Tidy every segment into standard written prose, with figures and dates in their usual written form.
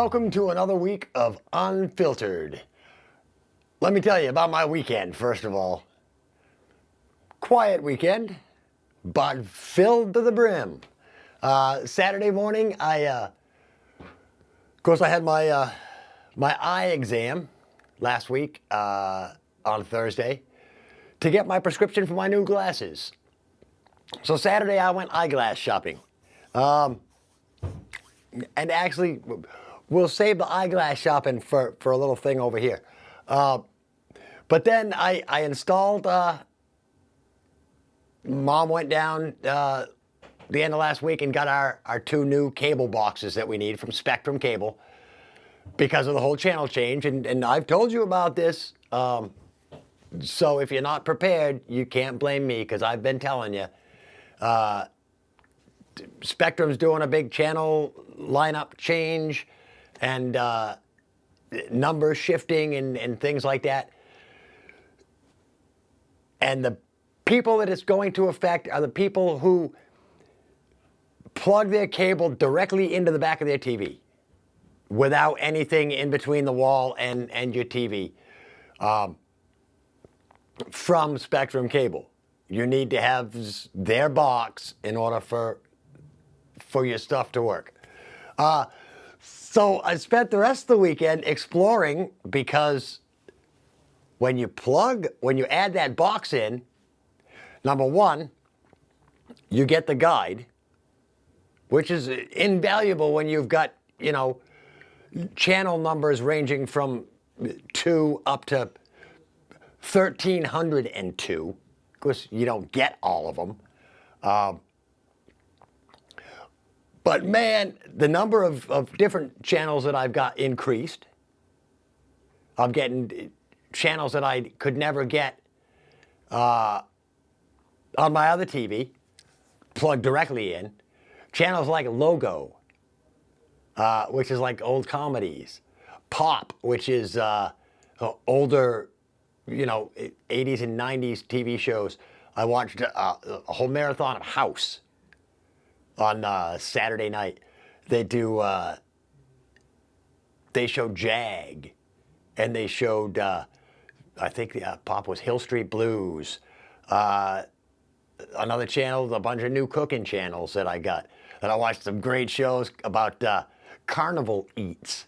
Welcome to another week of Unfiltered. Let me tell you about my weekend, first of all. Quiet weekend, but filled to the brim. Saturday morning, of course, I had my eye exam last week on Thursday to get my prescription for my new glasses. So Saturday, I went eyeglass shopping. And actually, we'll save the eyeglass shopping for a little thing over here. But then I installed, Mom went down the end of last week and got our two new cable boxes that we need from Spectrum Cable because of the whole channel change. And I've told you about this. So if you're not prepared, you can't blame me because I've been telling you. Spectrum's doing a big channel lineup change and number shifting and things like that. And the people that it's going to affect are the people who plug their cable directly into the back of their TV without anything in between the wall and your TV from Spectrum Cable. You need to have their box in order for your stuff to work. So I spent the rest of the weekend exploring because when you add that box in, number one, you get the guide, which is invaluable when you've got, channel numbers ranging from 2 up to 1,302. Of course, you don't get all of them. But man, the number of different channels that I've got increased. I'm getting channels that I could never get on my other TV, plugged directly in. Channels like Logo, which is like old comedies. Pop, which is older, 80s and 90s TV shows. I watched a whole marathon of House on Saturday night. They showed Jag, and they showed, I think Pop was Hill Street Blues. Another channel, a bunch of new cooking channels that I got. And I watched some great shows about Carnival Eats.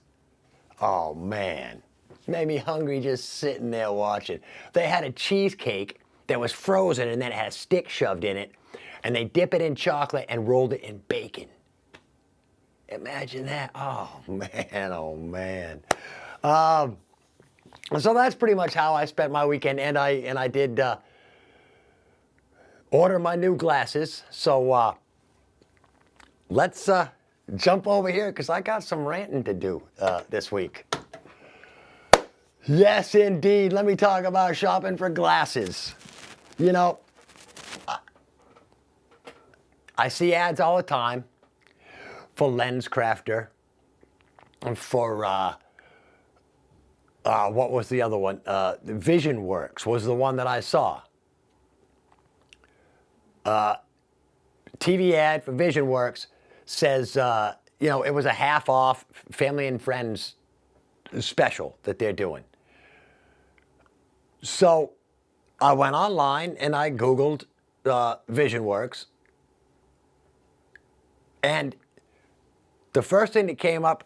Oh man, made me hungry just sitting there watching. They had a cheesecake that was frozen and then it had a stick shoved in it. And they dip it in chocolate and rolled it in bacon. Imagine that. Oh, man, oh, man. So that's pretty much how I spent my weekend. And I did order my new glasses. So let's jump over here because I got some ranting to do this week. Yes, indeed. Let me talk about shopping for glasses. I see ads all the time for Lens Crafter and for, what was the other one? Vision Works was the one that I saw. TV ad for Vision Works says, it was a half off family and friends special that they're doing. So I went online and I Googled Vision Works. And the first thing that came up,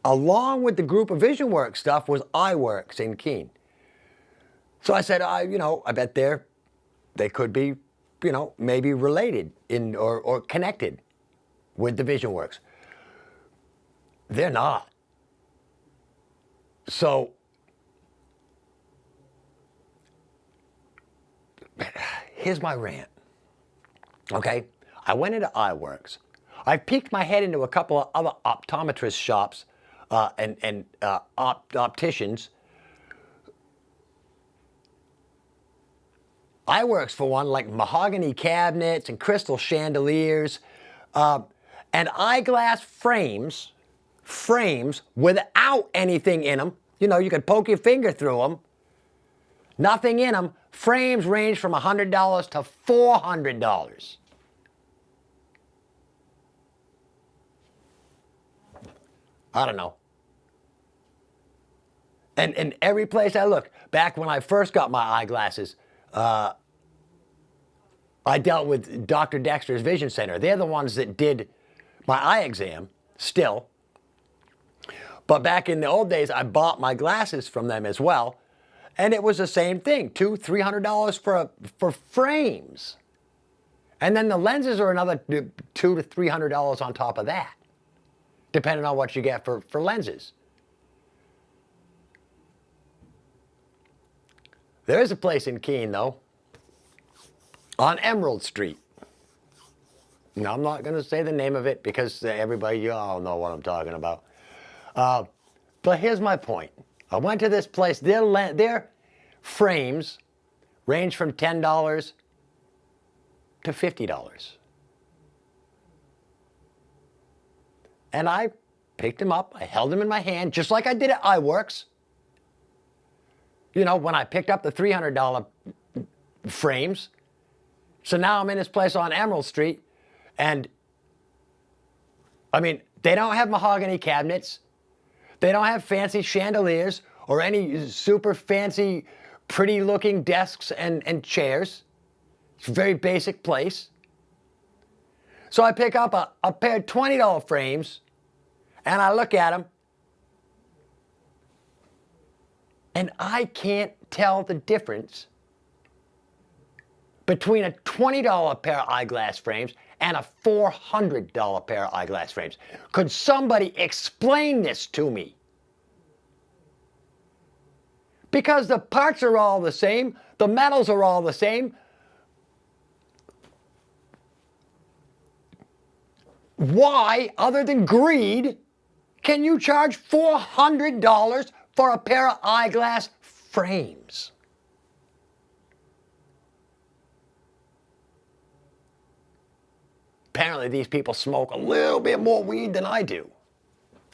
along with the group of Vision Works stuff, was iWorks in Keene. So I said, I bet they could be, maybe related or connected with the Vision Works. They're not. So here's my rant. Okay, I went into iWorks. I peeked my head into a couple of other optometrist shops and opticians. iWorks, for one, like mahogany cabinets and crystal chandeliers and eyeglass frames without anything in them. You could poke your finger through them. Nothing in them. Frames range from $100 to $400. I don't know. And every place I look, back when I first got my eyeglasses, I dealt with Dr. Dexter's Vision Center. They're the ones that did my eye exam still. But back in the old days, I bought my glasses from them as well. And it was the same thing, $200-300 for frames. And then the lenses are another $200 to $300 on top of that, depending on what you get for lenses. There is a place in Keene, though, on Emerald Street. Now, I'm not going to say the name of it because everybody, you all know what I'm talking about. But here's my point. I went to this place. Their frames range from $10 to $50. And I picked them up. I held them in my hand, just like I did at iWorks. You know, when I picked up the $300 frames. So now I'm in this place on Emerald Street, and I mean, they don't have mahogany cabinets. They don't have fancy chandeliers or any super fancy, pretty looking desks and chairs. It's a very basic place. So I pick up a pair of $20 frames, and I look at them, and I can't tell the difference between a $20 pair of eyeglass frames and a $400 pair of eyeglass frames. Could somebody explain this to me? Because the parts are all the same, the metals are all the same. Why, other than greed, can you charge $400 for a pair of eyeglass frames? Apparently these people smoke a little bit more weed than I do.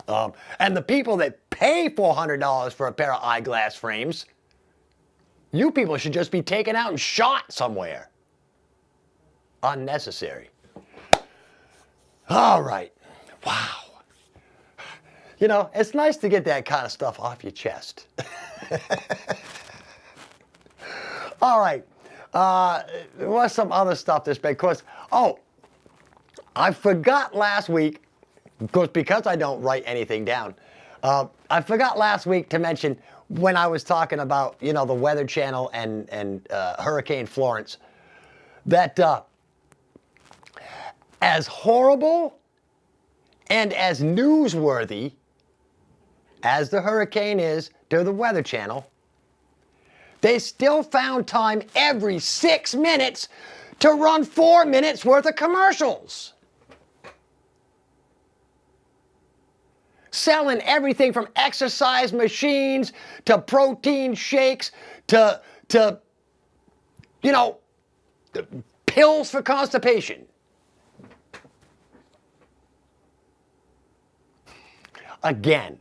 And the people that pay $400 for a pair of eyeglass frames, you people should just be taken out and shot somewhere. Unnecessary. All right. Wow. You know, it's nice to get that kind of stuff off your chest. All right. There was some other stuff this big, because, I forgot last week, because I don't write anything down, I forgot last week to mention when I was talking about, you know, the Weather Channel and Hurricane Florence, that as horrible and as newsworthy as the hurricane is to the Weather Channel, they still found time every 6 minutes to run 4 minutes worth of commercials. Selling everything from exercise machines to protein shakes to you know, pills for constipation. Again,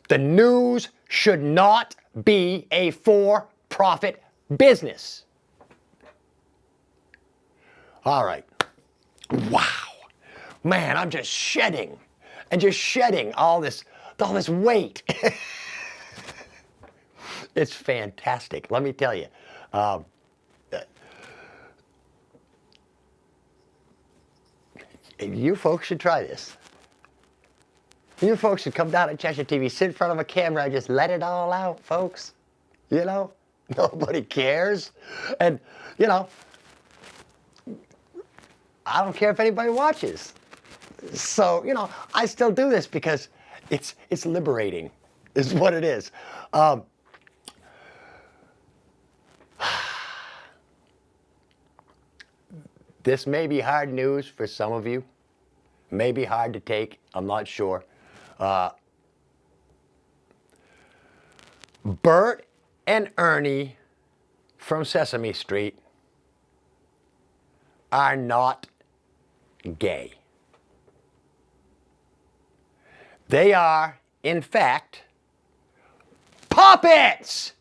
the news should not be a for-profit business. All right. Wow. Man, I'm just shedding all this weight. It's fantastic, let me tell you. You folks should try this. You folks should come down to Cheshire TV, sit in front of a camera, and just let it all out, folks. You know, nobody cares. And, you know, I don't care if anybody watches. So, you know, I still do this because it's liberating, is what it is. This may be hard news for some of you. May be hard to take, I'm not sure. Bert and Ernie from Sesame Street are not gay. They are, in fact, puppets!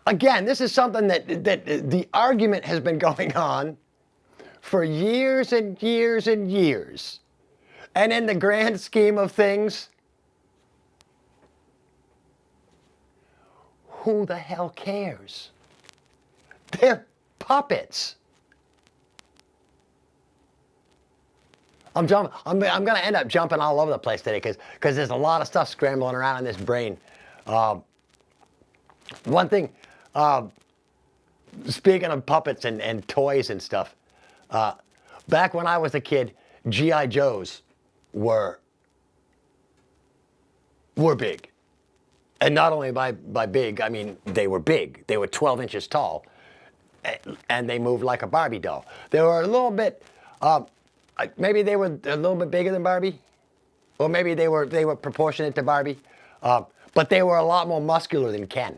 again, this is something that the argument has been going on for years and years and years. And in the grand scheme of things, who the hell cares? They're puppets. I'm going to end up jumping all over the place today because there's a lot of stuff scrambling around in this brain. One thing, speaking of puppets and toys and stuff, back when I was a kid, G.I. Joes were big. And not only by big, I mean, they were big. They were 12 inches tall, and they moved like a Barbie doll. They were a little bit, maybe they were a little bit bigger than Barbie, or maybe they were proportionate to Barbie, but they were a lot more muscular than Ken.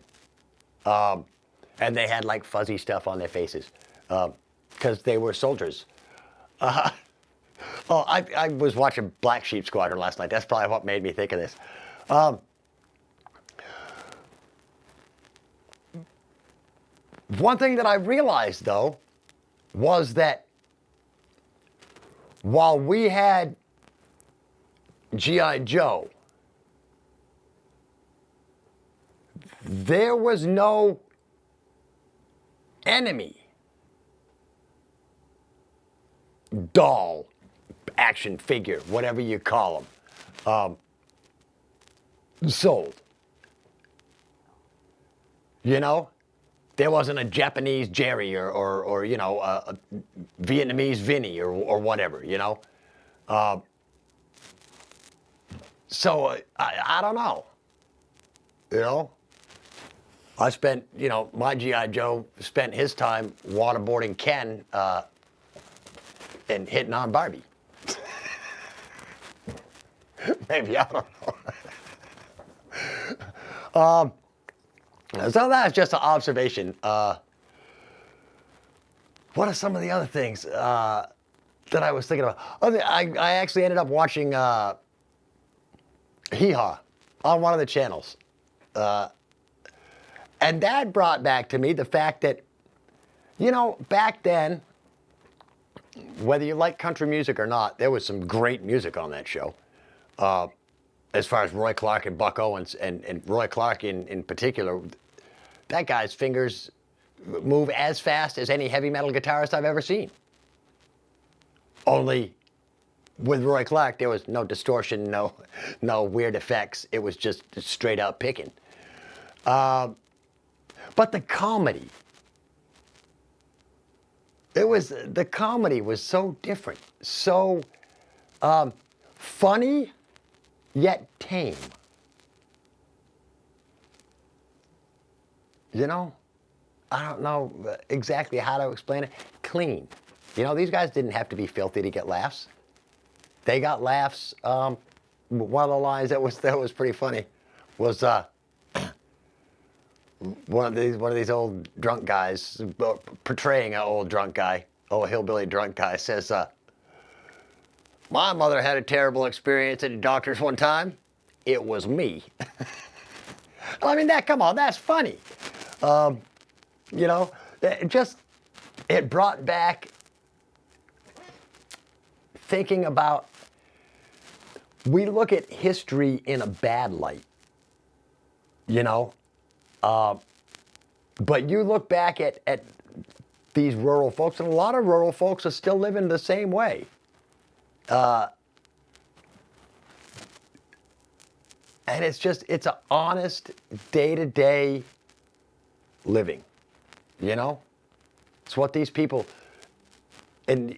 And they had like fuzzy stuff on their faces, because they were soldiers. I was watching Black Sheep Squadron last night. That's probably what made me think of this. One thing that I realized, though, was that while we had G.I. Joe, there was no enemy doll, action figure, whatever you call them, sold. You know? There wasn't a Japanese Jerry or you know, a Vietnamese Vinny or whatever, you know? So I don't know. You know? I spent, you know, my G.I. Joe spent his time waterboarding Ken and hitting on Barbie. Maybe, I don't know. So that's just an observation. What are some of the other things that I was thinking about? Oh, I actually ended up watching Hee Haw on one of the channels. And that brought back to me the fact that, you know, back then, whether you like country music or not, there was some great music on that show. As far as Roy Clark and Buck Owens, and Roy Clark in particular, that guy's fingers move as fast as any heavy metal guitarist I've ever seen. Only with Roy Clark, there was no distortion, no weird effects. It was just straight up picking. But the comedy, the comedy was so different, so funny, yet tame. You know, I don't know exactly how to explain it. Clean. You know, these guys didn't have to be filthy to get laughs. They got laughs. One of the lines that was pretty funny was one of these old drunk guys portraying an old drunk guy, a hillbilly drunk guy, says, "My mother had a terrible experience at the doctor's one time. It was me." I mean, come on, that's funny. You know, it brought back thinking about, we look at history in a bad light, you know, but you look back at these rural folks, and a lot of rural folks are still living the same way. And it's an honest day-to-day living, you know? It's what these people, and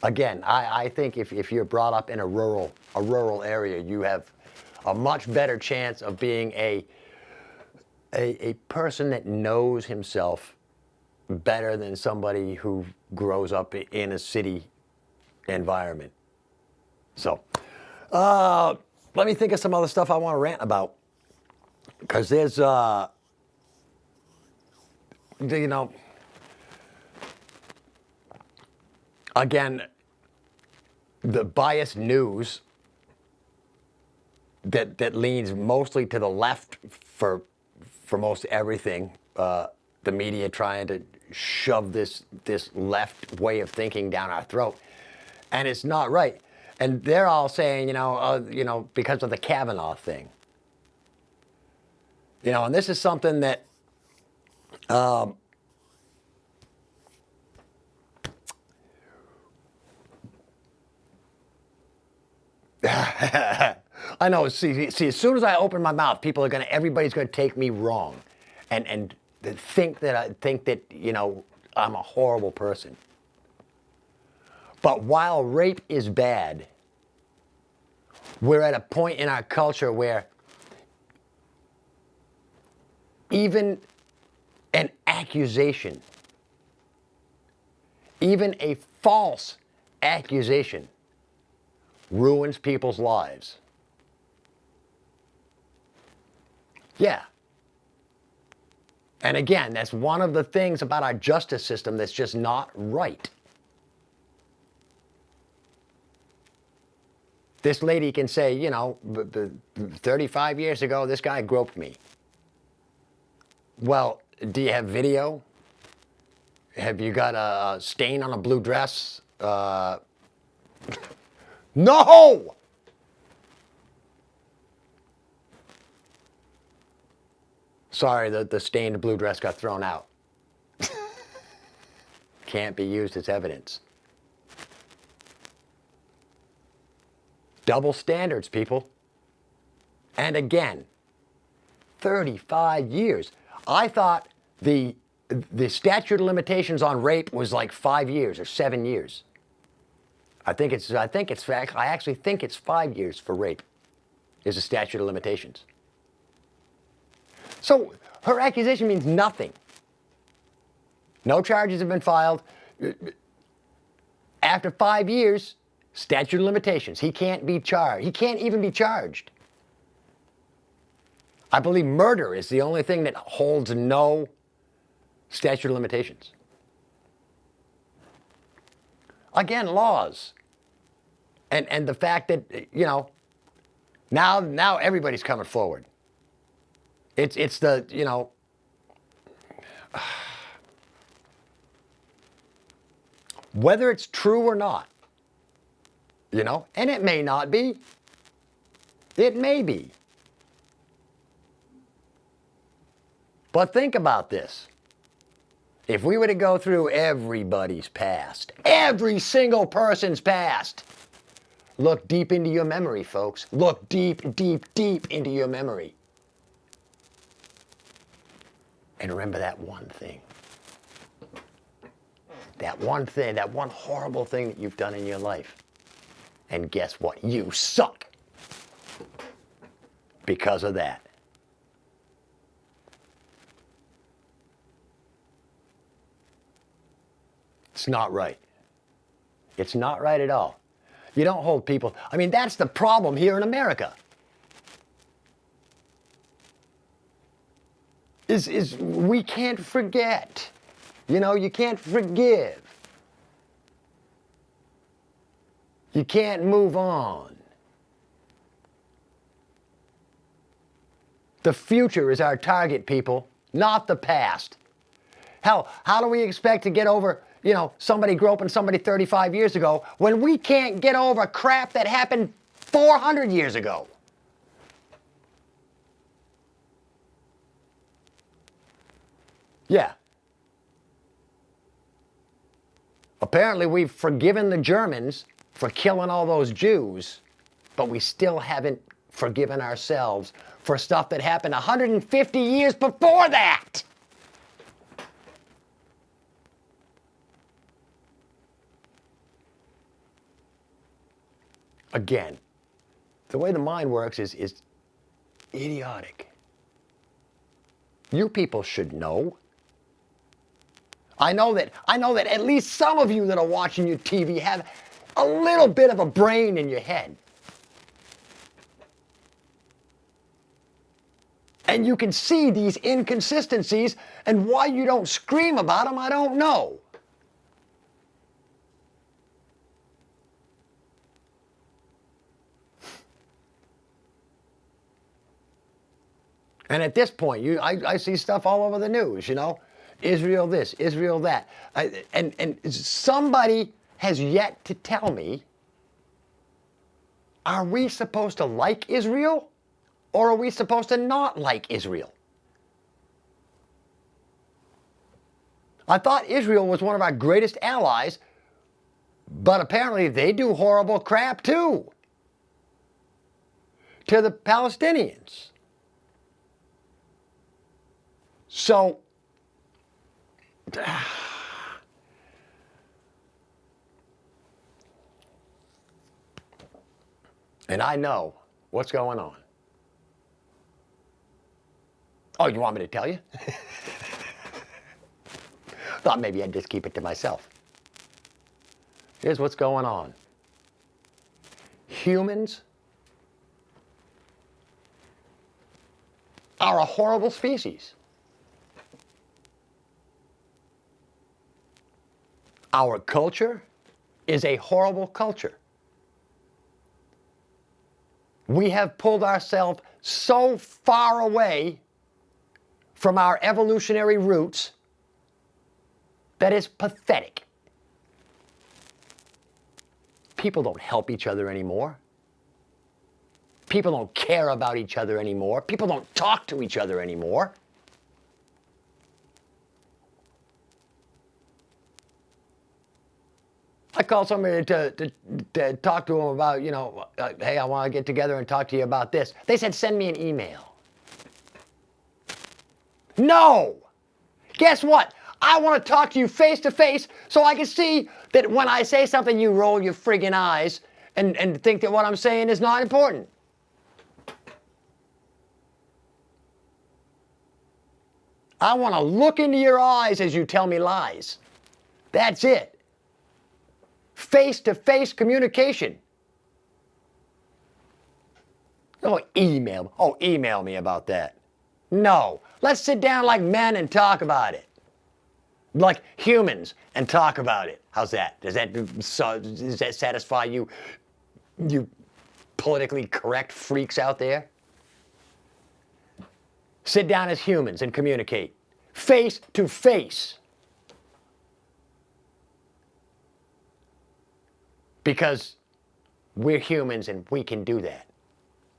again, I think if you're brought up in a rural area, you have a much better chance of being a person that knows himself better than somebody who grows up in a city environment. So, let me think of some other stuff I want to rant about, because there's, you know, again, the biased news that leans mostly to the left for most everything, the media trying to shove this left way of thinking down our throat, and it's not right. And they're all saying, because of the Kavanaugh thing. And this is something that I know. See, as soon as I open my mouth, everybody's gonna take me wrong, and think that I'm a horrible person. But while rape is bad, we're at a point in our culture where even an accusation, even a false accusation, ruins people's lives. Yeah. And again, that's one of the things about our justice system that's just not right. This lady can say, 35 years ago, this guy groped me. Well, do you have video? Have you got a stain on a blue dress? No! Sorry, the stained blue dress got thrown out. Can't be used as evidence. Double standards, people. And again, 35 years. I thought the statute of limitations on rape was like 5 years or 7 years. I actually think it's 5 years for rape is the statute of limitations. So her accusation means nothing. No charges have been filed. After 5 years, statute of limitations. He can't be charged. He can't even be charged. I believe murder is the only thing that holds no statute of limitations. Again, laws. And the fact that, now everybody's coming forward. It's the, whether it's true or not, and it may not be. It may be. But think about this. If we were to go through everybody's past, every single person's past, look deep into your memory, folks. Look deep, deep, deep into your memory. And remember that one thing. That one thing, that one horrible thing that you've done in your life. And guess what? You suck. Because of that. It's not right. It's not right at all. You don't hold people. That's the problem here in America. Is we can't forget. You can't forgive. You can't move on. The future is our target, people, not the past. Hell, how do we expect to get over, somebody groping somebody 35 years ago when we can't get over crap that happened 400 years ago? Yeah. Apparently we've forgiven the Germans for killing all those Jews, but we still haven't forgiven ourselves for stuff that happened 150 years before that. Again, the way the mind works is idiotic. You people should know. I know that at least some of you that are watching your TV have a little bit of a brain in your head. And you can see these inconsistencies, and why you don't scream about them, I don't know. And at this point, I see stuff all over the news, you know, Israel this, Israel that. And somebody has yet to tell me, are we supposed to like Israel or are we supposed to not like Israel? I thought Israel was one of our greatest allies, but apparently they do horrible crap too to the Palestinians. So, and I know what's going on. Oh, you want me to tell you? Thought maybe I'd just keep it to myself. Here's what's going on. Humans are a horrible species. Our culture is a horrible culture. We have pulled ourselves so far away from our evolutionary roots that is pathetic. People don't help each other anymore. People don't care about each other anymore. People don't talk to each other anymore. I called somebody to talk to them about, you know, hey, I want to get together and talk to you about this. They said, send me an email. No! Guess what? I want to talk to you face to face so I can see that when I say something, you roll your friggin' eyes and think that what I'm saying is not important. I want to look into your eyes as you tell me lies. That's it. Face-to-face communication. Oh, email me about that. No. Let's sit down like men and talk about it. Like humans and talk about it. How's that? Does that satisfy you, you politically correct freaks out there? Sit down as humans and communicate. Face to face. Because we're humans and we can do that.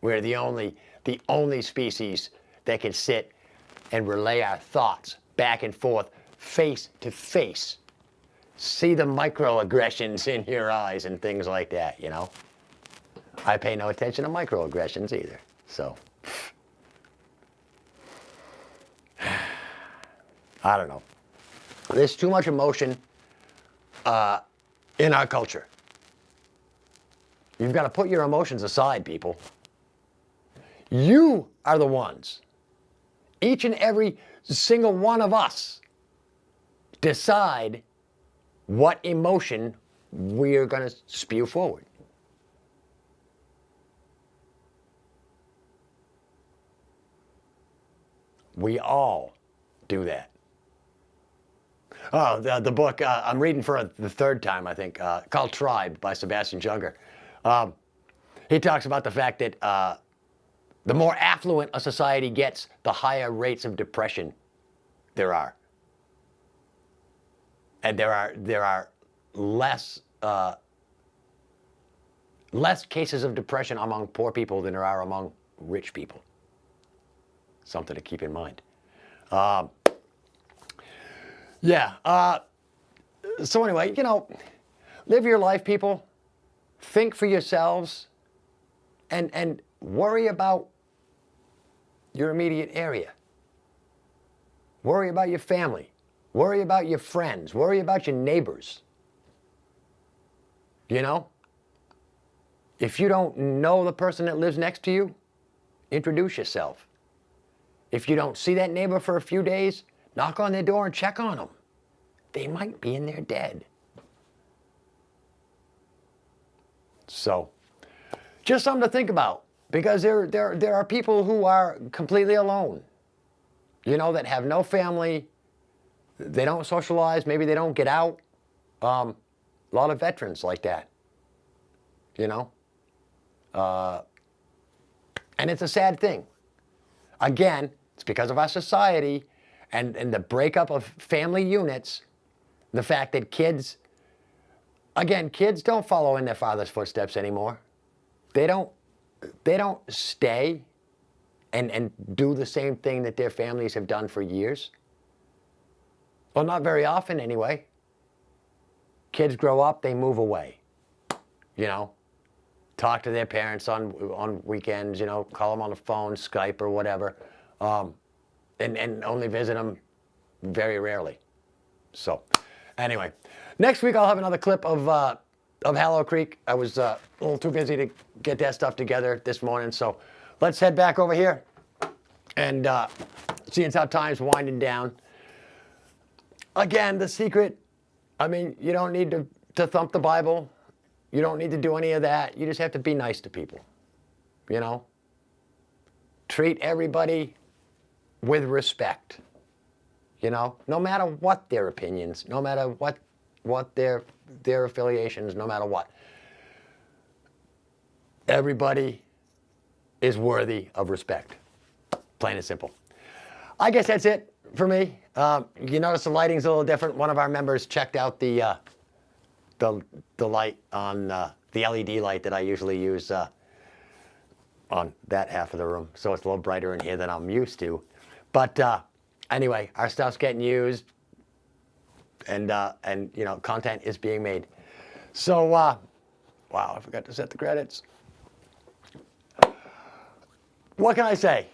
We're the only species that can sit and relay our thoughts back and forth, face to face. See the microaggressions in your eyes and things like that, you know? I pay no attention to microaggressions either, so. I don't know. There's too much emotion in our culture. You've got to put your emotions aside, people. You are the ones. Each and every single one of us decide what emotion we're going to spew forward. We all do that. Oh, the book I'm reading for the third time, I think, called Tribe by Sebastian Junger. He talks about the fact that the more affluent a society gets, the higher rates of depression there are. And there are less cases of depression among poor people than there are among rich people. Something to keep in mind. So anyway, you know, live your life, people. Think for yourselves and worry about your immediate area. Worry about your family. Worry about your friends. Worry about your neighbors. You know? If you don't know the person that lives next to you, introduce yourself. If you don't see that neighbor for a few days, knock on their door and check on them. They might be in there dead. So, just something to think about, because there are people who are completely alone, you know, that have no family, they don't socialize, maybe they don't get out. A lot of veterans like that, you know. And it's a sad thing. Again, It's because of our society and the breakup of family units, the fact that kids don't follow in their father's footsteps anymore. They don't stay and do the same thing that their families have done for years. Well, not very often anyway. Kids grow up, they move away. You know, talk to their parents on weekends, you know, call them on the phone, Skype or whatever, and only visit them very rarely. So, anyway, next week I'll have another clip of Hallow Creek. I was a little too busy to get that stuff together this morning, so let's head back over here and see how time's winding down. Again, the secret, I mean, you don't need to thump the Bible. You don't need to do any of that. You just have to be nice to people, you know? Treat everybody with respect, you know? No matter what their opinions, no matter what their affiliations, no matter what. Everybody is worthy of respect. Plain and simple. I guess that's it for me. You notice the lighting's a little different. One of our members checked out the light on the LED light that I usually use on that half of the room. So it's a little brighter in here than I'm used to. But anyway, our stuff's getting used, and you know, content is being made. So wow, I forgot to set the credits. What can I say?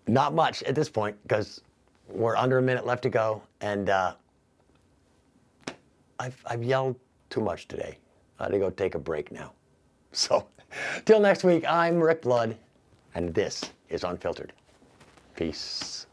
Not much at this point, because we're under a minute left to go, and I've yelled too much today. I gotta go take a break now. So, till next week, I'm Rick Blood, and this is Unfiltered. Peace.